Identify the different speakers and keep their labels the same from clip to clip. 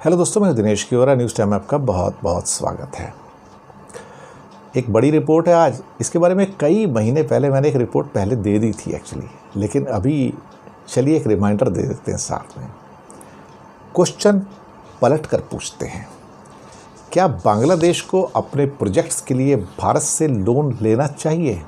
Speaker 1: Hello दोस्तों, मैं Dinesh कियोरा। News time में आपका बहुत बहुत स्वागत है। एक बड़ी रिपोर्ट है आज। इसके बारे में कई महीने पहले मैंने एक रिपोर्ट पहले दे दी थी एक्चुअली, लेकिन अभी चलिए एक रिमाइंडर दे देते हैं साथ में। क्वेश्चन पलट कर पूछते हैं, क्या बांग्लादेश को अपने प्रोजेक्ट्स के लिए भारत से लोन लेना चाहिए?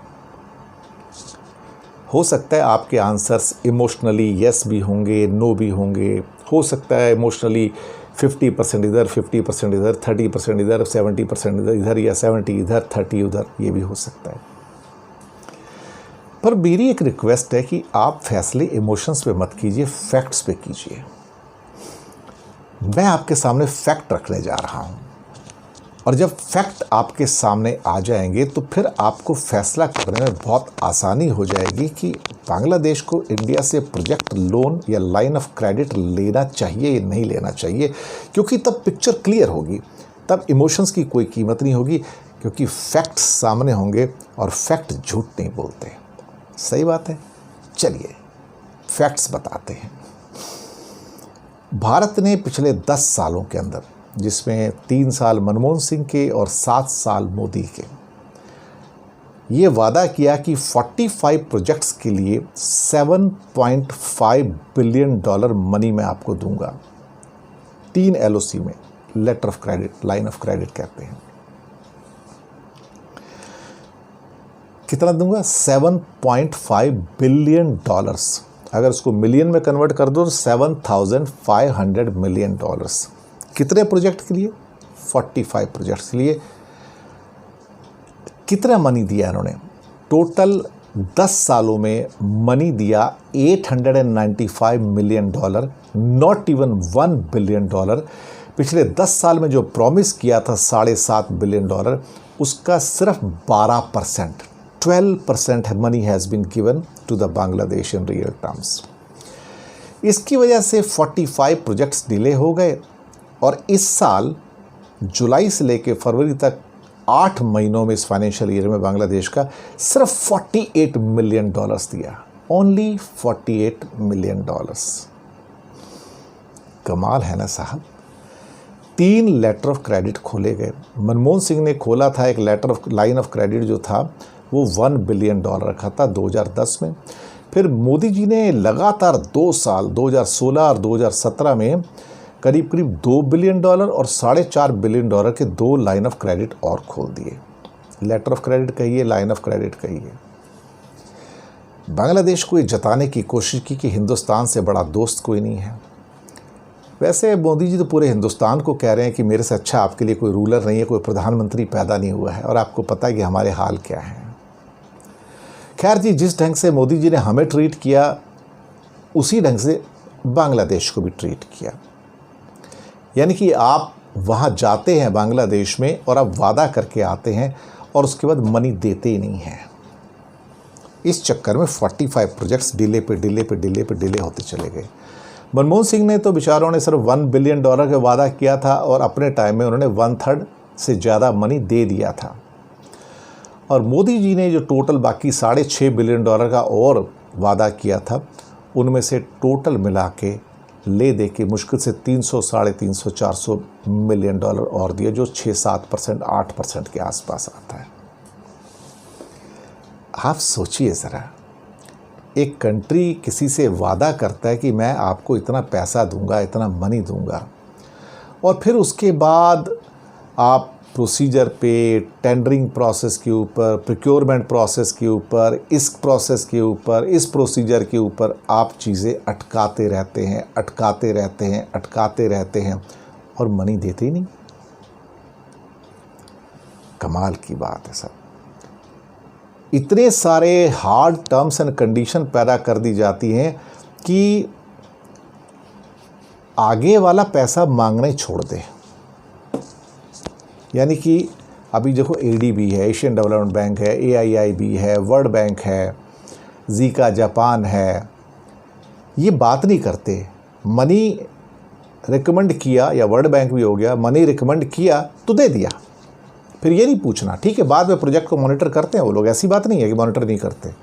Speaker 1: हो सकता है आपके आंसर्स इमोशनली यस भी होंगे, नो भी होंगे। हो सकता है इमोशनली 50% इधर, 50% इधर, 30% इधर, 70% इधर या 70 इधर, 30 उधर, ये भी हो सकता है। पर मेरी एक रिक्वेस्ट है कि आप फैसले इमोशंस पे मत कीजिए, फैक्ट्स पे कीजिए। मैं आपके सामने फैक्ट रखने जा रहा हूँ, और जब फैक्ट आपके सामने आ जाएंगे तो फिर आपको फैसला करने में बहुत आसानी हो जाएगी कि बांग्लादेश को इंडिया से प्रोजेक्ट लोन या लाइन ऑफ क्रेडिट लेना चाहिए या नहीं लेना चाहिए, क्योंकि तब पिक्चर क्लियर होगी। तब इमोशंस की कोई कीमत नहीं होगी, क्योंकि फैक्ट्स सामने होंगे और फैक्ट झूठ नहीं बोलते। सही बात है। चलिए फैक्ट्स बताते हैं। भारत ने पिछले 10 सालों के अंदर, जिसमें 3 साल मनमोहन सिंह के और 7 साल मोदी के, ये वादा किया कि 45 प्रोजेक्ट्स के लिए $7.5 बिलियन मनी मैं आपको दूंगा। 3 LOC में, letter of credit, line of credit कहते हैं। कितना दूंगा? $7.5 बिलियन। अगर उसको मिलियन में कन्वर्ट कर दो तो $7,500 मिलियन। कितने प्रोजेक्ट के लिए? 45 प्रोजेक्ट्स के लिए। कितना मनी दिया इन्होंने? टोटल 10 सालों में मनी दिया $895 मिलियन, नॉट इवन $1 बिलियन। पिछले 10 साल में जो प्रॉमिस किया था $7.5 बिलियन, उसका सिर्फ 12%, 12% money has been given to the Bangladesh in real terms. इसकी वजह से 45 प्रोजेक्ट्स डिले हो गए, और इस साल जुलाई से लेकर फरवरी तक 8 महीनों में इस फाइनेंशियल ईयर में बांग्लादेश का सिर्फ $48 मिलियन दिया। Only $48 million. कमाल है ना साहब। 3 लेटर ऑफ क्रेडिट खोले गए। मनमोहन सिंह ने खोला था एक letter of line of credit, जो था वो $1 बिलियन रखा था 2010 में। फिर मोदी जी ने लगातार 2 साल 2016 और 2017 में करीब करीब $2 बिलियन और $4.5 बिलियन के 2 लाइन ऑफ क्रेडिट और खोल दिए। लेटर ऑफ क्रेडिट कहिए, लाइन ऑफ क्रेडिट कहिए। बांग्लादेश को ये जताने की कोशिश की कि हिंदुस्तान से बड़ा दोस्त कोई नहीं है। वैसे मोदी जी तो पूरे हिंदुस्तान को कह रहे हैं कि मेरे से अच्छा आपके लिए कोई रूलर नहीं है, कोई प्रधानमंत्री पैदा नहीं हुआ है, और आपको पता है कि हमारे हाल क्या हैं। खैर जी, जिस ढंग से मोदी जी ने हमें ट्रीट किया, उसी ढंग से बांग्लादेश को भी ट्रीट किया। यानी कि आप वहाँ जाते हैं बांग्लादेश में और आप वादा करके आते हैं और उसके बाद मनी देते ही नहीं हैं। इस चक्कर में 45 प्रोजेक्ट्स डिले पे डिले होते चले गए। मनमोहन सिंह ने तो बेचारों ने सिर्फ $1 बिलियन का वादा किया था, और अपने टाइम में उन्होंने 1/3 से ज़्यादा मनी दे दिया था। और मोदी जी ने जो टोटल बाकी $6.5 बिलियन का और वादा किया था, उनमें से टोटल मिला के ले दे के मुश्किल से 300, 350, $400 मिलियन और दिया, जो 6-7%, 8% के आसपास आता है। आप सोचिए ज़रा, एक कंट्री किसी से वादा करता है कि मैं आपको इतना पैसा दूंगा, इतना मनी दूंगा, और फिर उसके बाद आप प्रोसीजर पे, टेंडरिंग प्रोसेस के ऊपर, प्रोक्योरमेंट प्रोसेस के ऊपर, इस प्रोसेस के ऊपर, इस प्रोसीजर के ऊपर आप चीज़ें अटकाते रहते हैं और मनी देते ही नहीं। कमाल की बात है सब। इतने सारे हार्ड टर्म्स एंड कंडीशन पैदा कर दी जाती हैं कि आगे वाला पैसा मांगना ही छोड़ दे। यानी कि अभी देखो, ADB है, एशियन डेवलपमेंट बैंक है, AIIB है, वर्ल्ड बैंक है, जीका जापान है, ये बात नहीं करते। मनी रिकमेंड किया, या वर्ल्ड बैंक भी हो गया, मनी रिकमेंड किया तो दे दिया, फिर ये नहीं पूछना। ठीक है, बाद में प्रोजेक्ट को मॉनिटर करते हैं वो लोग, ऐसी बात नहीं है कि मॉनिटर नहीं करते,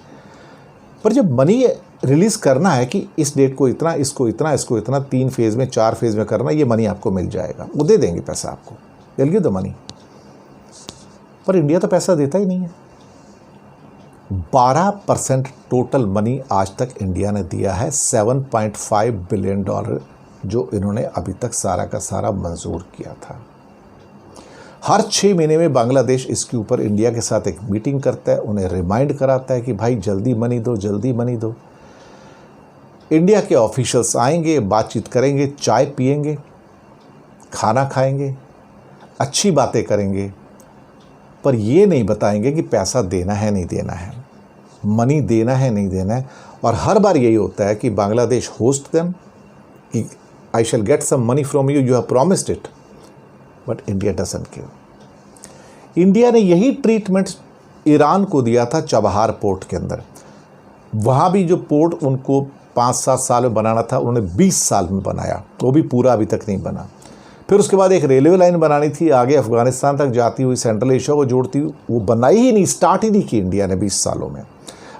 Speaker 1: पर जब मनी रिलीज़ करना है कि इस डेट को इतना, इसको इतना, इसको इतना, 3 फेज़ में 4 फेज़ में करना, ये मनी आपको मिल जाएगा, वो दे देंगे पैसा आपको, विल गिव द मनी। पर इंडिया तो पैसा देता ही नहीं है। 12% टोटल मनी आज तक इंडिया ने दिया है, $7.5 बिलियन जो इन्होंने अभी तक सारा का सारा मंजूर किया था। हर 6 महीने में बांग्लादेश इसके ऊपर इंडिया के साथ एक मीटिंग करता है, उन्हें रिमाइंड कराता है कि भाई जल्दी मनी दो, जल्दी मनी दो। इंडिया के ऑफिशियल्स आएंगे, बातचीत करेंगे, चाय पिएंगे, खाना खाएंगे, अच्छी बातें करेंगे, पर ये नहीं बताएंगे कि पैसा देना है नहीं देना है, मनी देना है नहीं देना है। और हर बार यही होता है कि बांग्लादेश होस्ट देम कि I shall get some money from you, you have promised it, but India doesn't give. India ने यही ट्रीटमेंट ईरान को दिया था चबहार पोर्ट के अंदर। वहाँ भी जो पोर्ट उनको 5-7 साल में बनाना था, उन्होंने 20 साल में बनाया, वो भी पूरा अभी तक नहीं बना। फिर उसके बाद एक रेलवे लाइन बनानी थी आगे अफ़गानिस्तान तक जाती हुई, सेंट्रल एशिया को जोड़ती हुई, वो बनाई ही नहीं, स्टार्ट ही नहीं की इंडिया ने 20 सालों में।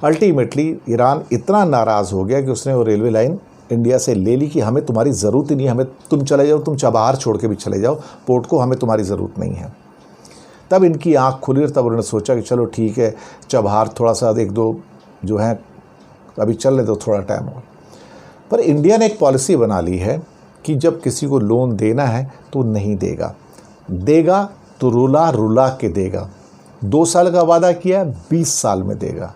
Speaker 1: अल्टीमेटली ईरान इतना नाराज़ हो गया कि उसने वो रेलवे लाइन इंडिया से ले ली कि हमें तुम्हारी ज़रूरत ही नहीं, हमें तुम चले जाओ, तुम चबहार छोड़ के भी चले जाओ पोर्ट को, हमें तुम्हारी ज़रूरत नहीं है। तब इनकी आँख खुली और तब उन्होंने सोचा कि चलो ठीक है, चबहार थोड़ा सा 1-2 जो हैं अभी चल रहे, तो थोड़ा टाइम और। पर इंडिया ने एक पॉलिसी बना ली है कि जब किसी को लोन देना है तो नहीं देगा, देगा तो रुला रुला के देगा। 2 साल का वादा किया, 20 साल में देगा।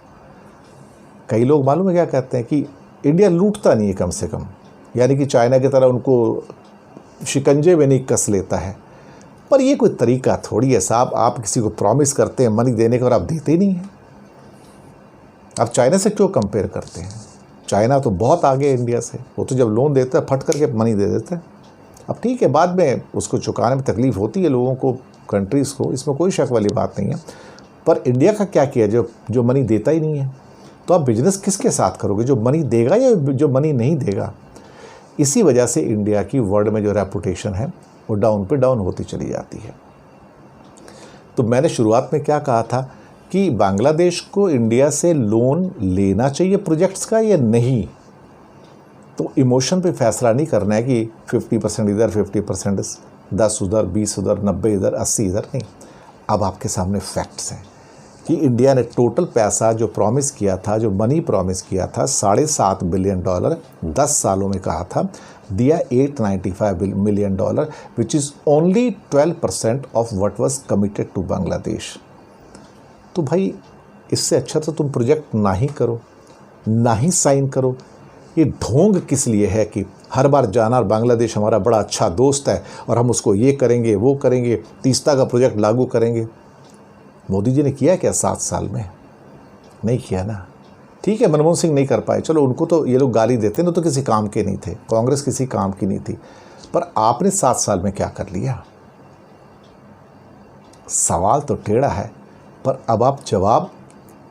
Speaker 1: कई लोग मालूम है क्या कहते हैं कि इंडिया लूटता नहीं है कम से कम, यानी कि चाइना की तरह उनको शिकंजे में नहीं कस लेता है। पर ये कोई तरीका थोड़ी है साहब, आप किसी को प्रॉमिस करते हैं मनी देने का और आप देते ही नहीं हैं। आप चाइना से क्यों कंपेयर करते हैं? चाइना तो बहुत आगे है इंडिया से, वो तो जब लोन देता है फट करके मनी दे देता है। अब ठीक है, बाद में उसको चुकाने में तकलीफ़ होती है लोगों को, कंट्रीज़ को, इसमें कोई शक वाली बात नहीं है। पर इंडिया का क्या किया जो मनी देता ही नहीं है? तो आप बिजनेस किसके साथ करोगे, जो मनी देगा या जो मनी नहीं देगा? इसी वजह से इंडिया की वर्ल्ड में जो रेपुटेशन है वो डाउन पे डाउन होती चली जाती है। तो मैंने शुरुआत में क्या कहा था कि बांग्लादेश को इंडिया से लोन लेना चाहिए प्रोजेक्ट्स का या नहीं। तो इमोशन पे फैसला नहीं करना है कि 50% इधर, 50% 10 उधर, 20 उधर, 90 इधर, 80 इधर, नहीं। अब आपके सामने फैक्ट्स हैं कि इंडिया ने टोटल पैसा जो प्रॉमिस किया था, जो मनी प्रॉमिस किया था, $7.5 बिलियन 10 सालों में कहा था, दिया $895 million, which is only 12% of what was committed to Bangladesh. तो भाई इससे अच्छा तो तुम प्रोजेक्ट ना ही करो, ना ही साइन करो। ये ढोंग किस लिए है कि हर बार जाना, बांग्लादेश हमारा बड़ा अच्छा दोस्त है और हम उसको ये करेंगे, वो करेंगे, तीस्ता का प्रोजेक्ट लागू करेंगे। मोदी जी ने किया क्या 7 साल में? नहीं किया ना। ठीक है, मनमोहन सिंह नहीं कर पाए, चलो उनको तो ये लोग गाली देते ना, तो किसी काम के नहीं थे, कांग्रेस किसी काम की नहीं थी। पर आपने 7 साल में क्या कर लिया? सवाल तो टेढ़ा है, पर अब आप जवाब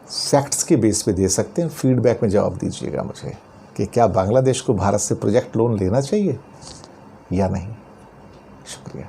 Speaker 1: फैक्ट्स के बेस पे दे सकते हैं। फीडबैक में जवाब दीजिएगा मुझे कि क्या बांग्लादेश को भारत से प्रोजेक्ट लोन लेना चाहिए या नहीं। शुक्रिया।